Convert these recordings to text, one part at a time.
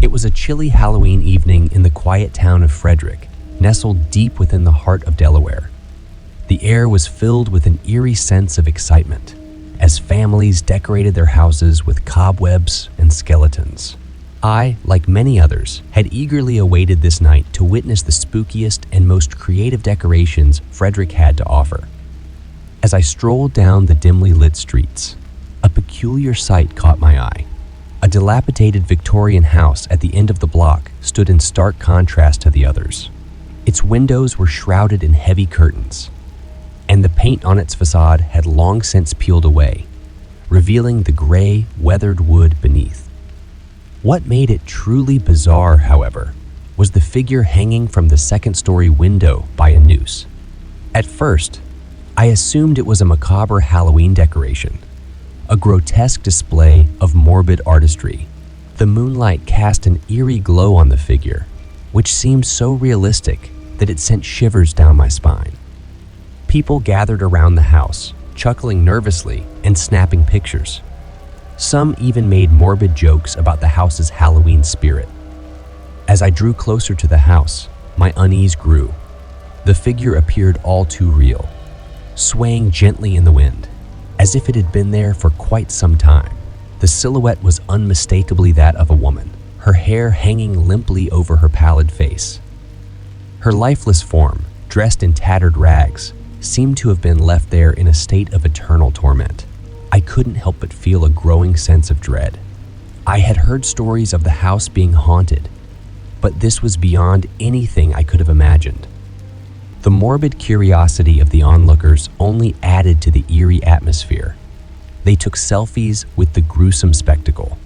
It was a chilly Halloween evening in the quiet town of Frederick, nestled deep within the heart of Delaware. The air was filled with an eerie sense of excitement as families decorated their houses with cobwebs and skeletons. I, like many others, had eagerly awaited this night to witness the spookiest and most creative decorations Frederick had to offer. As I strolled down the dimly lit streets, a peculiar sight caught my eye. A dilapidated Victorian house at the end of the block stood in stark contrast to the others. Its windows were shrouded in heavy curtains, and the paint on its facade had long since peeled away, revealing the gray, weathered wood beneath. What made it truly bizarre, however, was the figure hanging from the second-story window by a noose. At first, I assumed it was a macabre Halloween decoration, a grotesque display of morbid artistry. The moonlight cast an eerie glow on the figure, which seemed so realistic that it sent shivers down my spine. People gathered around the house, chuckling nervously and snapping pictures. Some even made morbid jokes about the house's Halloween spirit. As I drew closer to the house, my unease grew. The figure appeared all too real, swaying gently in the wind, as if it had been there for quite some time. The silhouette was unmistakably that of a woman, her hair hanging limply over her pallid face. Her lifeless form, dressed in tattered rags, seemed to have been left there in a state of eternal torment. I couldn't help but feel a growing sense of dread. I had heard stories of the house being haunted, but this was beyond anything I could have imagined. The morbid curiosity of the onlookers only added to the eerie atmosphere. They took selfies with the gruesome spectacle,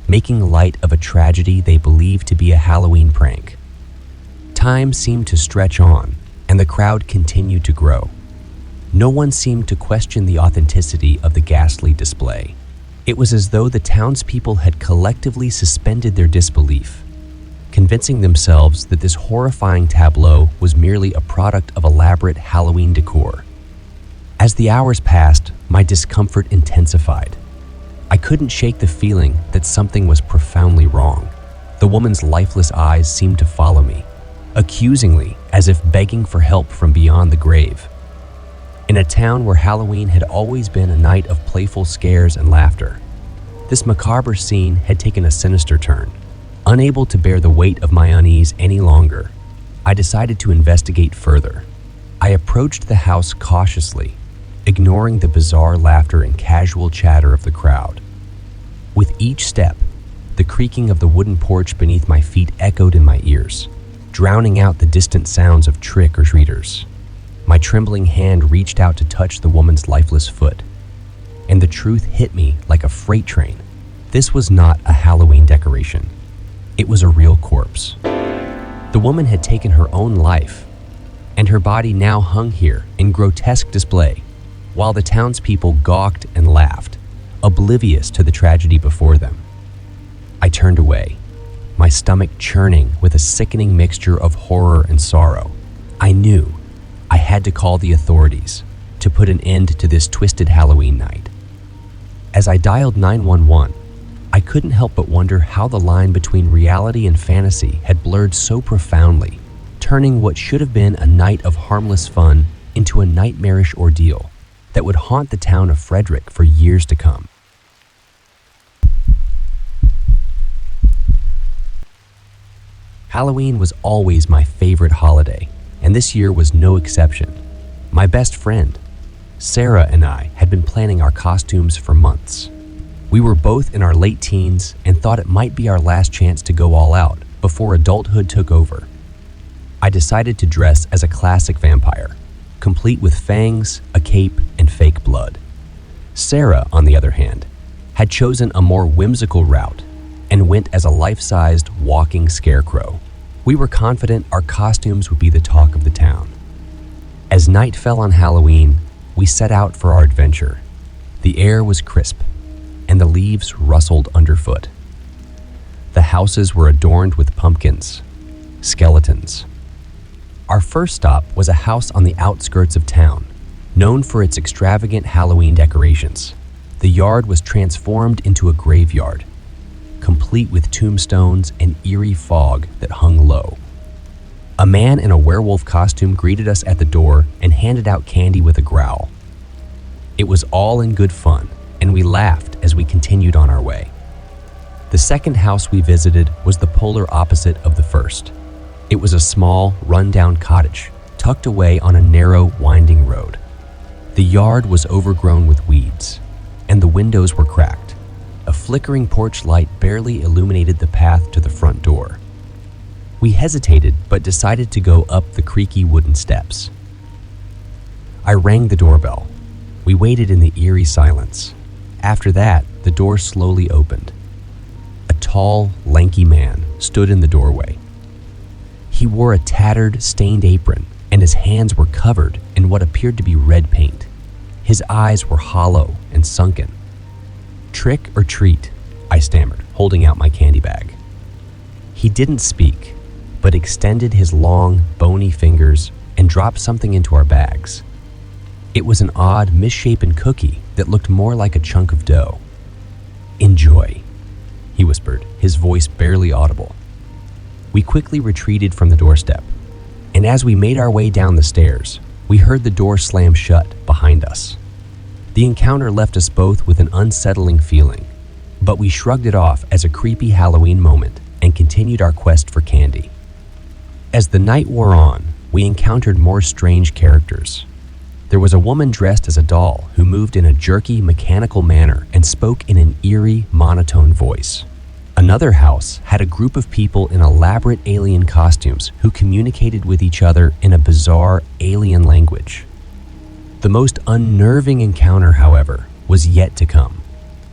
making light of a tragedy they believed to be a Halloween prank. Time seemed to stretch on, and the crowd continued to grow. No one seemed to question the authenticity of the ghastly display. It was as though the townspeople had collectively suspended their disbelief, convincing themselves that this horrifying tableau was merely a product of elaborate Halloween decor. As the hours passed, my discomfort intensified. I couldn't shake the feeling that something was profoundly wrong. The woman's lifeless eyes seemed to follow me, accusingly, as if begging for help from beyond the grave. In a town where Halloween had always been a night of playful scares and laughter, this macabre scene had taken a sinister turn. Unable to bear the weight of my unease any longer, I decided to investigate further. I approached the house cautiously, ignoring the bizarre laughter and casual chatter of the crowd. With each step, the creaking of the wooden porch beneath my feet echoed in my ears, drowning out the distant sounds of trick-or-treaters. My trembling hand reached out to touch the woman's lifeless foot, and the truth hit me like a freight train. This was not a Halloween decoration. It was a real corpse. The woman had taken her own life, and her body now hung here in grotesque display, while the townspeople gawked and laughed, oblivious to the tragedy before them. I turned away, my stomach churning with a sickening mixture of horror and sorrow. I knew I had to call the authorities to put an end to this twisted Halloween night. As I dialed 911, I couldn't help but wonder how the line between reality and fantasy had blurred so profoundly, turning what should have been a night of harmless fun into a nightmarish ordeal that would haunt the town of Frederick for years to come. Halloween was always my favorite holiday, and this year was no exception. My best friend, Sarah, and I had been planning our costumes for months. We were both in our late teens and thought it might be our last chance to go all out before adulthood took over. I decided to dress as a classic vampire, complete with fangs, a cape, and fake blood. Sarah, on the other hand, had chosen a more whimsical route and went as a life-sized walking scarecrow. We were confident our costumes would be the talk of the town. As night fell on Halloween, we set out for our adventure. The air was crisp, and the leaves rustled underfoot. The houses were adorned with pumpkins, skeletons. Our first stop was a house on the outskirts of town, known for its extravagant Halloween decorations. The yard was transformed into a graveyard, complete with tombstones and eerie fog that hung low. A man in a werewolf costume greeted us at the door and handed out candy with a growl. It was all in good fun, and we laughed as we continued on our way. The second house we visited was the polar opposite of the first. It was a small, run-down cottage, tucked away on a narrow, winding road. The yard was overgrown with weeds, and the windows were cracked. A flickering porch light barely illuminated the path to the front door. We hesitated, but decided to go up the creaky wooden steps. I rang the doorbell. We waited in the eerie silence. After that, the door slowly opened. A tall, lanky man stood in the doorway. He wore a tattered, stained apron, and his hands were covered in what appeared to be red paint. His eyes were hollow and sunken. "Trick or treat," I stammered, holding out my candy bag. He didn't speak, but extended his long, bony fingers and dropped something into our bags. It was an odd, misshapen cookie that looked more like a chunk of dough. "Enjoy," he whispered, his voice barely audible. We quickly retreated from the doorstep, and as we made our way down the stairs, we heard the door slam shut behind us. The encounter left us both with an unsettling feeling, but we shrugged it off as a creepy Halloween moment and continued our quest for candy. As the night wore on, we encountered more strange characters. There was a woman dressed as a doll who moved in a jerky, mechanical manner and spoke in an eerie, monotone voice. Another house had a group of people in elaborate alien costumes who communicated with each other in a bizarre alien language. The most unnerving encounter, however, was yet to come.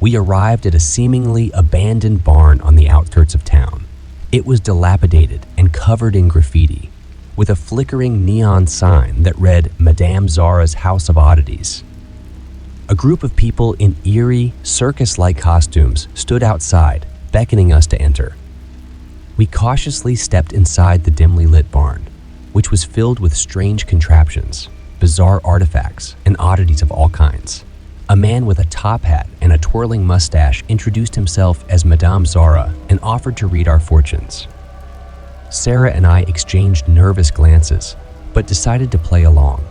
We arrived at a seemingly abandoned barn on the outskirts of town. It was dilapidated and covered in graffiti, with a flickering neon sign that read Madame Zara's House of Oddities. A group of people in eerie, circus-like costumes stood outside, beckoning us to enter. We cautiously stepped inside the dimly lit barn, which was filled with strange contraptions, bizarre artifacts, and oddities of all kinds. A man with a top hat and a twirling mustache introduced himself as Madame Zara and offered to read our fortunes. Sarah and I exchanged nervous glances, but decided to play along.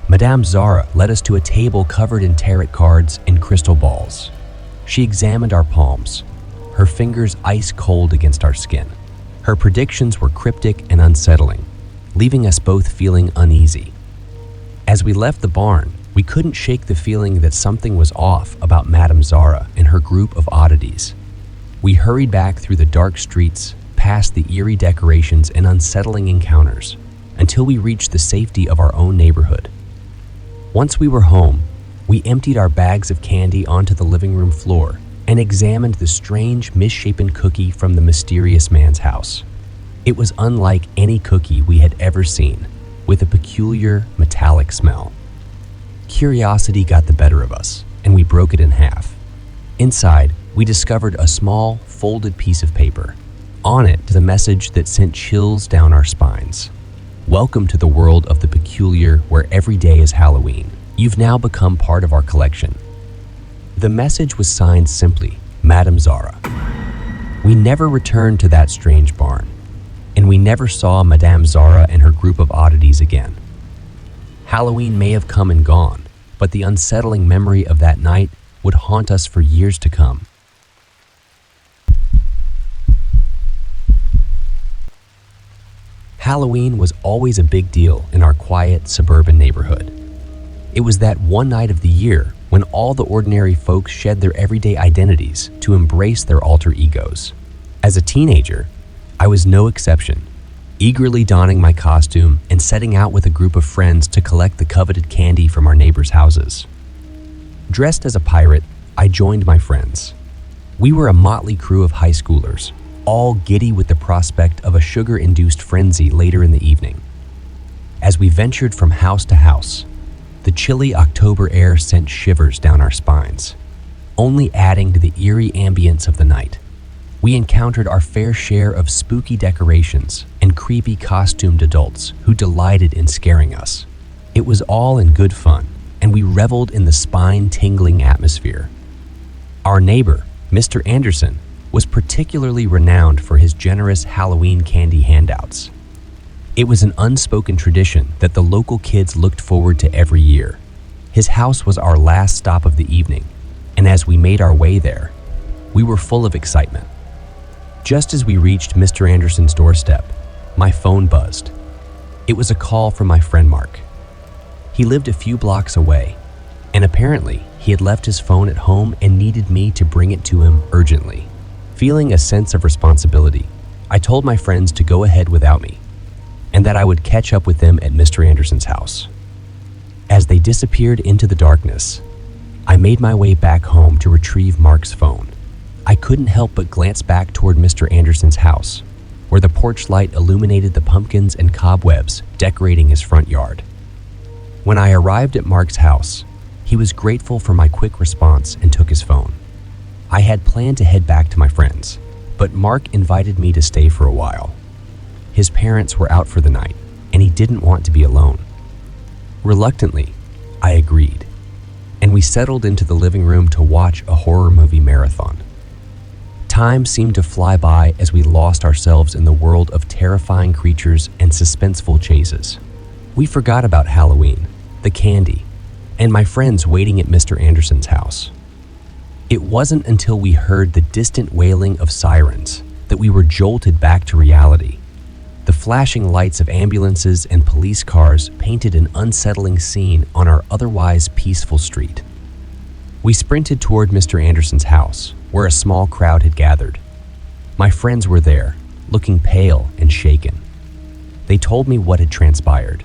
Madame Zara led us to a table covered in tarot cards and crystal balls. She examined our palms, her fingers ice cold against our skin. Her predictions were cryptic and unsettling, leaving us both feeling uneasy. As we left the barn, we couldn't shake the feeling that something was off about Madame Zara and her group of oddities. We hurried back through the dark streets, past the eerie decorations and unsettling encounters, until we reached the safety of our own neighborhood. Once we were home, we emptied our bags of candy onto the living room floor and examined the strange, misshapen cookie from the mysterious man's house. It was unlike any cookie we had ever seen, with a peculiar, metallic smell. Curiosity got the better of us, and we broke it in half. Inside, we discovered a small, folded piece of paper. On it was a message that sent chills down our spines. "Welcome to the world of the peculiar, where every day is Halloween. You've now become part of our collection." The message was signed simply, Madame Zara. We never returned to that strange barn, and we never saw Madame Zara and her group of oddities again. Halloween may have come and gone, but the unsettling memory of that night would haunt us for years to come. Halloween was always a big deal in our quiet suburban neighborhood. It was that one night of the year when all the ordinary folks shed their everyday identities to embrace their alter egos. As a teenager, I was no exception, eagerly donning my costume and setting out with a group of friends to collect the coveted candy from our neighbors' houses. Dressed as a pirate, I joined my friends. We were a motley crew of high schoolers, all giddy with the prospect of a sugar-induced frenzy later in the evening. As we ventured from house to house, the chilly October air sent shivers down our spines, only adding to the eerie ambience of the night. We encountered our fair share of spooky decorations and creepy costumed adults who delighted in scaring us. It was all in good fun, and we reveled in the spine-tingling atmosphere. Our neighbor, Mr. Anderson, was particularly renowned for his generous Halloween candy handouts. It was an unspoken tradition that the local kids looked forward to every year. His house was our last stop of the evening, and as we made our way there, we were full of excitement. Just as we reached Mr. Anderson's doorstep, my phone buzzed. It was a call from my friend Mark. He lived a few blocks away, and apparently he had left his phone at home and needed me to bring it to him urgently. Feeling a sense of responsibility, I told my friends to go ahead without me, and that I would catch up with them at Mr. Anderson's house. As they disappeared into the darkness, I made my way back home to retrieve Mark's phone. I couldn't help but glance back toward Mr. Anderson's house, where the porch light illuminated the pumpkins and cobwebs decorating his front yard. When I arrived at Mark's house, he was grateful for my quick response and took his phone. I had planned to head back to my friends, but Mark invited me to stay for a while. His parents were out for the night, and he didn't want to be alone. Reluctantly, I agreed, and we settled into the living room to watch a horror movie marathon. Time seemed to fly by as we lost ourselves in the world of terrifying creatures and suspenseful chases. We forgot about Halloween, the candy, and my friends waiting at Mr. Anderson's house. It wasn't until we heard the distant wailing of sirens that we were jolted back to reality. The flashing lights of ambulances and police cars painted an unsettling scene on our otherwise peaceful street. We sprinted toward Mr. Anderson's house, where a small crowd had gathered. My friends were there, looking pale and shaken. They told me what had transpired.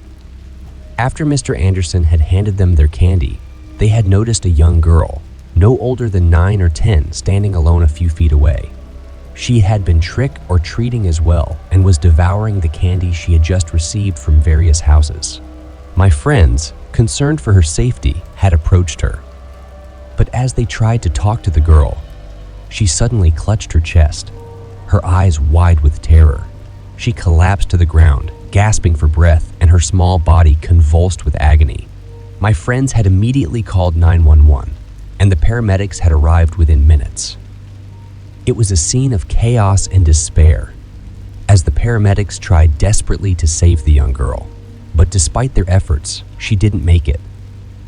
After Mr. Anderson had handed them their candy, they had noticed a young girl, no older than 9 or 10, standing alone a few feet away. She had been trick or treating as well and was devouring the candy she had just received from various houses. My friends, concerned for her safety, had approached her. But as they tried to talk to the girl, she suddenly clutched her chest, her eyes wide with terror. She collapsed to the ground, gasping for breath, and her small body convulsed with agony. My friends had immediately called 911, and the paramedics had arrived within minutes. It was a scene of chaos and despair as the paramedics tried desperately to save the young girl. But despite their efforts, she didn't make it.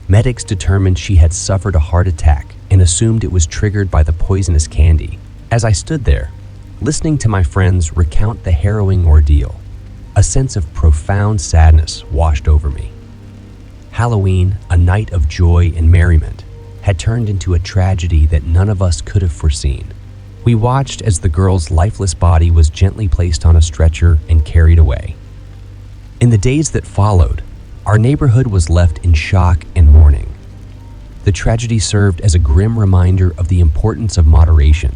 Medics determined she had suffered a heart attack and assumed it was triggered by the poisonous candy. As I stood there, listening to my friends recount the harrowing ordeal, a sense of profound sadness washed over me. Halloween, a night of joy and merriment, had turned into a tragedy that none of us could have foreseen. We watched as the girl's lifeless body was gently placed on a stretcher and carried away. In the days that followed, our neighborhood was left in shock and mourning. The tragedy served as a grim reminder of the importance of moderation,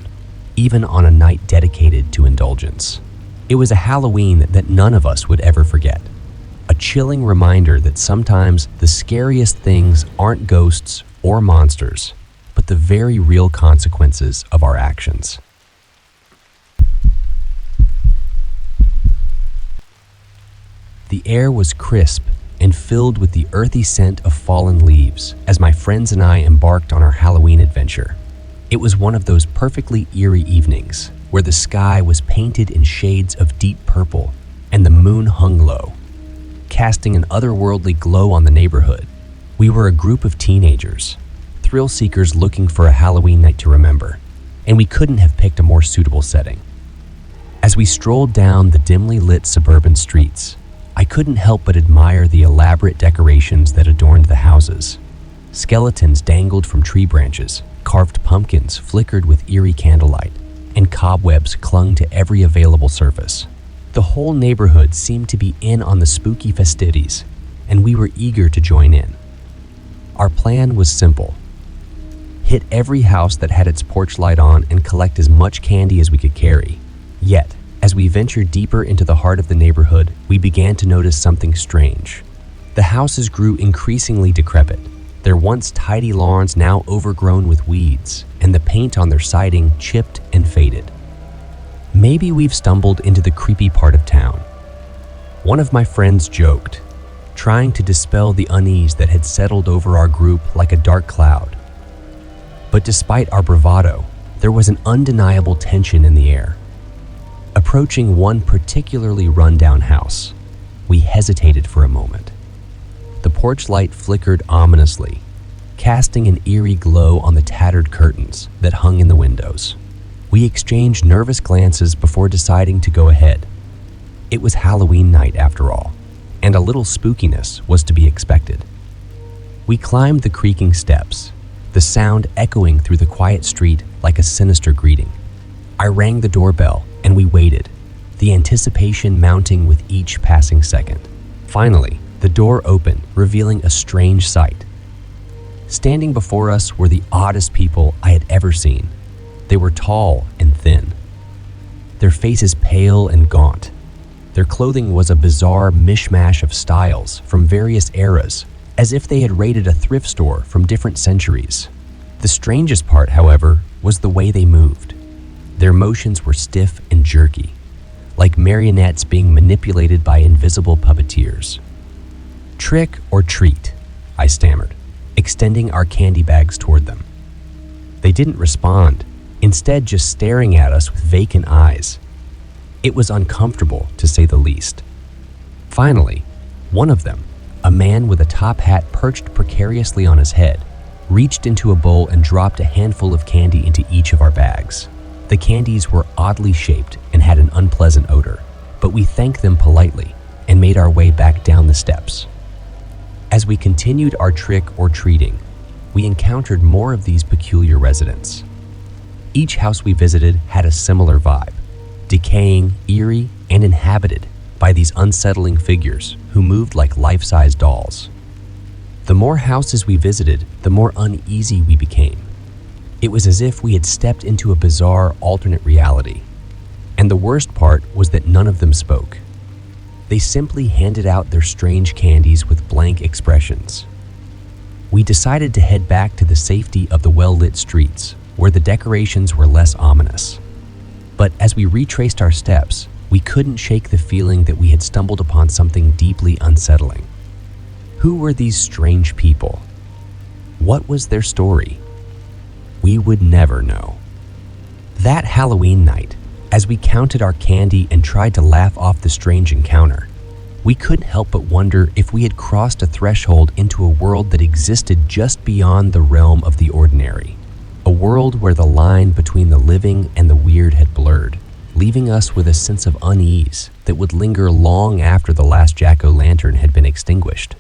even on a night dedicated to indulgence. It was a Halloween that none of us would ever forget, a chilling reminder that sometimes the scariest things aren't ghosts or monsters, but the very real consequences of our actions. The air was crisp and filled with the earthy scent of fallen leaves as my friends and I embarked on our Halloween adventure. It was one of those perfectly eerie evenings where the sky was painted in shades of deep purple and the moon hung low, casting an otherworldly glow on the neighborhood. We were a group of teenagers, thrill seekers looking for a Halloween night to remember, and we couldn't have picked a more suitable setting. As we strolled down the dimly lit suburban streets, I couldn't help but admire the elaborate decorations that adorned the houses. Skeletons dangled from tree branches, carved pumpkins flickered with eerie candlelight, and cobwebs clung to every available surface. The whole neighborhood seemed to be in on the spooky festivities, and we were eager to join in. Our plan was simple: hit every house that had its porch light on and collect as much candy as we could carry. Yet, as we ventured deeper into the heart of the neighborhood, we began to notice something strange. The houses grew increasingly decrepit, their once tidy lawns now overgrown with weeds, and the paint on their siding chipped and faded. Maybe we've stumbled into the creepy part of town. One of my friends joked, trying to dispel the unease that had settled over our group like a dark cloud. But despite our bravado, There was an undeniable tension in the air. Approaching one particularly run-down house, we hesitated for a moment. The porch light flickered ominously, casting an eerie glow on the tattered curtains that hung in the windows. We exchanged nervous glances before deciding to go ahead. It was Halloween night after all, and a little spookiness was to be expected. We climbed the creaking steps, the sound echoing through the quiet street like a sinister greeting. I rang the doorbell and we waited, the anticipation mounting with each passing second. Finally, the door opened, revealing a strange sight. Standing before us were the oddest people I had ever seen. They were tall and thin, their faces pale and gaunt. Their clothing was a bizarre mishmash of styles from various eras, as if they had raided a thrift store from different centuries. The strangest part, however, was the way they moved. Their motions were stiff and jerky, like marionettes being manipulated by invisible puppeteers. "Trick or treat," I stammered, extending our candy bags toward them. They didn't respond, instead just staring at us with vacant eyes. It was uncomfortable, to say the least. Finally, one of them, a man with a top hat perched precariously on his head, reached into a bowl and dropped a handful of candy into each of our bags. The candies were oddly shaped and had an unpleasant odor, but we thanked them politely and made our way back down the steps. As we continued our trick or treating, we encountered more of these peculiar residents. Each house we visited had a similar vibe, decaying, eerie, and inhabited by these unsettling figures who moved like life-size dolls. The more houses we visited, the more uneasy we became. It was as if we had stepped into a bizarre alternate reality. And the worst part was that none of them spoke. They simply handed out their strange candies with blank expressions. We decided to head back to the safety of the well-lit streets, where the decorations were less ominous. But as we retraced our steps, we couldn't shake the feeling that we had stumbled upon something deeply unsettling. Who were these strange people? What was their story? We would never know. That Halloween night, as we counted our candy and tried to laugh off the strange encounter, we couldn't help but wonder if we had crossed a threshold into a world that existed just beyond the realm of the ordinary. A world where the line between the living and the weird had blurred, leaving us with a sense of unease that would linger long after the last jack-o'-lantern had been extinguished.